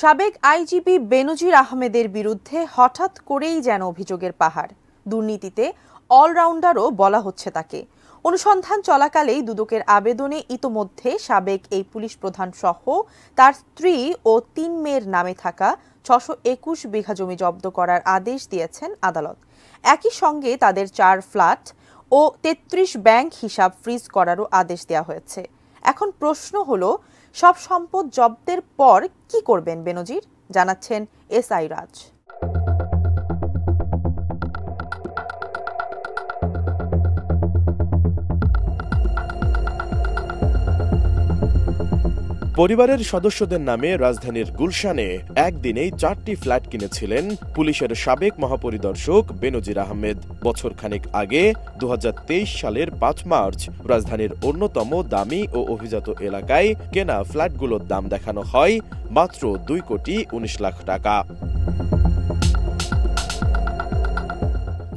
সাবেক আইজিপি বেনজির আহমেদের বিরুদ্ধে হঠাৎ করেই যেন অভিযোগের পাহাড়। দুর্নীতিতে অলরাউন্ডারও বলা হচ্ছে তাকে। অনুসন্ধান চলাকালেই দুদকের আবেদনে ইতোমধ্যে সাবেক এই পুলিশ প্রধান সহ তার স্ত্রী ও ৩ মেয়ের নামে থাকা ৬২১ বিঘা জমি জব্দ করার আদেশ দিয়েছেন আদালত। একই সঙ্গে তাদের ৪ ফ্ল্যাট ও ৩৩ ব্যাংক হিসাব ফ্রিজ করারও আদেশ দেওয়া হয়েছে। এখন প্রশ্ন হলো, সব সম্পদ জব্দের পর কি করবেন বেনজির? জানাচ্ছেন এসআই রাজ। পরিবারের সদস্যদের নামে রাজধানীর গুলশানে একদিনেই ৪টি ফ্ল্যাট কিনেছিলেন পুলিশের সাবেক মহাপরিদর্শক বেনজির আহমেদ। বছরখানেক আগে ২০২৩ সালের ৫ মার্চ রাজধানীর অন্যতম দামি ও অভিজাত এলাকায় কেনা ফ্ল্যাটগুলোর দাম দেখানো হয় মাত্র ২,১৯ লাখ টাকা।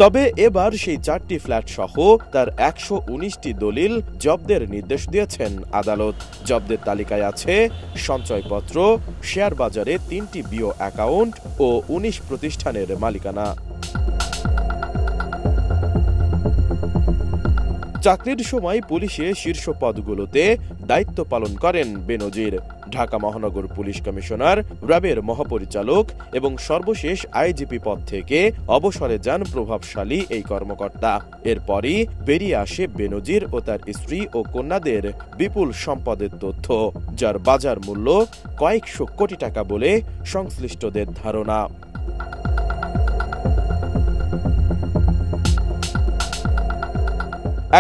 তবে এবার সেই ৪টি ফ্ল্যাট সহ তার ১১৯টি দলিল জব্দের নির্দেশ দিয়েছেন আদালত। জব্দের তালিকায় আছে সঞ্চয়পত্র, শেয়ার বাজারে ৩টি বিও অ্যাকাউন্ট ও ১৯ প্রতিষ্ঠানের মালিকানা। চাকরির সময় পুলিশে শীর্ষ পদগুলোতে দায়িত্ব পালন করেন বেনজির। ঢাকা মহানগর পুলিশ কমিশনার, র্যাবের মহাপরিচালক এবং সর্বশেষ আইজিপি পদ থেকে অবসরে যান প্রভাবশালী এই কর্মকর্তা। এরপরই বেরিয়ে আসে বেনজির ও তার স্ত্রী ও কন্যাদের বিপুল সম্পদের তথ্য, যার বাজার মূল্য কয়েকশো কোটি টাকা বলে সংশ্লিষ্টদের ধারণা।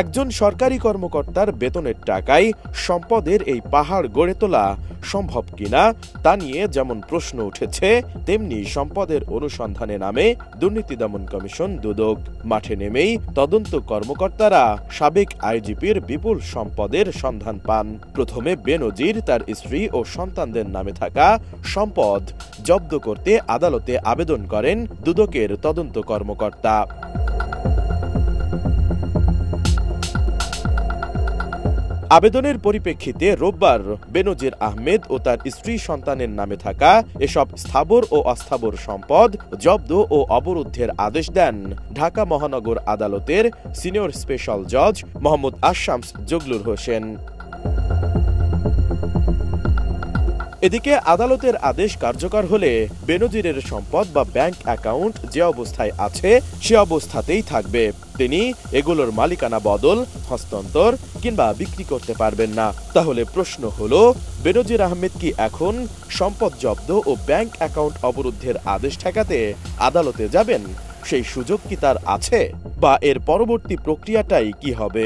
একজন সরকারি কর্মকর্তার বেতনের টাকায় সম্পদের এই পাহাড় গড়ে তোলা সম্ভব কিনা তা নিয়ে যেমন প্রশ্ন উঠেছে, তেমনি সম্পদের অনুসন্ধানে নামে দুর্নীতি দমন কমিশন দুদক। মাঠে নেমেই তদন্ত কর্মকর্তারা সাবেক আইজিপির বিপুল সম্পদের সন্ধান পান। প্রথমে বেনজির, তার স্ত্রী ও সন্তানদের নামে থাকা সম্পদ জব্দ করতে আদালতে আবেদন করেন দুদকের তদন্ত কর্মকর্তা। আবেদনের পরিপ্রেক্ষিতে রোববার বেনজির আহমেদ ও তার স্ত্রী সন্তানের নামে থাকা এসব স্থাবর ও অস্থাবর সম্পদ জব্দ ও অবরুদ্ধের আদেশ দেন ঢাকা মহানগর আদালতের সিনিয়র স্পেশাল জজ মোহাম্মদ আশামস জগলুর হোসেন। এদিকে আদালতের আদেশ কার্যকর হলে বেনজিরের সম্পদ বা ব্যাংক অ্যাকাউন্ট যে অবস্থায় আছে সে অবস্থাতেই থাকবে। তিনি এগুলোর মালিকানা বদল, হস্তান্তর কিংবা বিক্রি করতে পারবেন না। তাহলে প্রশ্ন হলো, বেনজির আহমেদ কি এখন সম্পদ জব্দ ও ব্যাংক অ্যাকাউন্ট অবরুদ্ধের আদেশ ঠেকাতে আদালতে যাবেন? সেই সুযোগ কি তার আছে, বা এর পরবর্তী প্রক্রিয়াটাই কি হবে?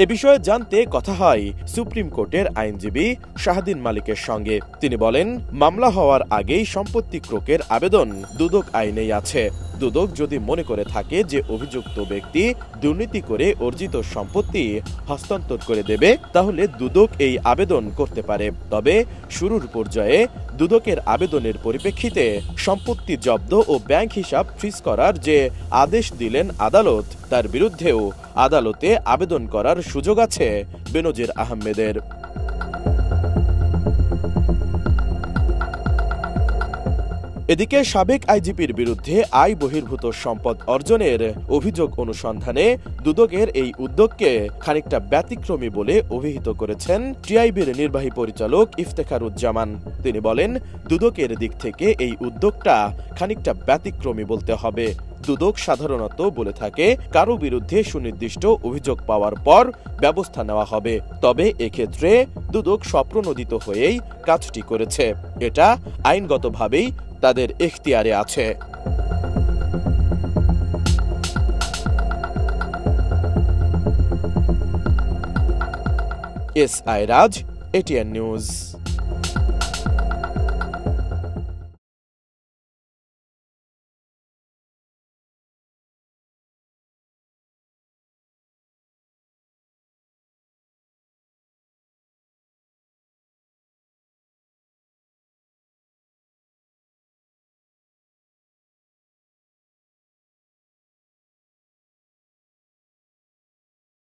এ বিষয়ে জানতে কথা হয় সুপ্রিম কোর্টের আইনজীবী শাহদিন মালিকের সঙ্গে। তিনি বলেন, মামলা হওয়ার আগেই সম্পত্তি ক্রোকের আবেদন দুদক আইনেই আছে। দুদক যদি মনে করে থাকে যে অভিযুক্ত ব্যক্তি দুর্নীতি করে অর্জিত সম্পত্তি হস্তান্তর করে দেবে, তাহলে দুদক এই আবেদন করতে পারে। তবে শুরুর পর্যায়ে দুদকের আবেদনের পরিপ্রেক্ষিতে সম্পত্তি জব্দ ও ব্যাংক হিসাব ফ্রিজ করার যে আদেশ দিলেন আদালত, তার বিরুদ্ধেও আদালতে আবেদন করার সুযোগ আছে বেনজির আহমেদের। এদিকে সাবেক আইজিপির বিরুদ্ধে আয় বহির্ভূত সম্পদ অর্জনের অভিযোগ অনুসন্ধানে দুদকের এই উদ্যোগকে খানিকটা ব্যতিক্রমী বলে অভিহিত করেছেন টিআইবির নির্বাহী পরিচালক ইফতেখারুজ্জামান। তিনি বলেন, দুদকের দিক থেকে এই উদ্যোগটা খানিকটা ব্যতিক্রমী বলতে হবে। দুদক সাধারণত বলে থাকে, কারো বিরুদ্ধে সুনির্দিষ্ট অভিযোগ পাওয়ার পর ব্যবস্থা নেওয়া হবে। তবে এক্ষেত্রে দুদক স্বপ্রণোদিত হয়েই কাজটি করেছে। এটা আইনগতভাবেই তাদের এখতিয়ারে আছে। এসআই রাজ, এটিএন নিউজ।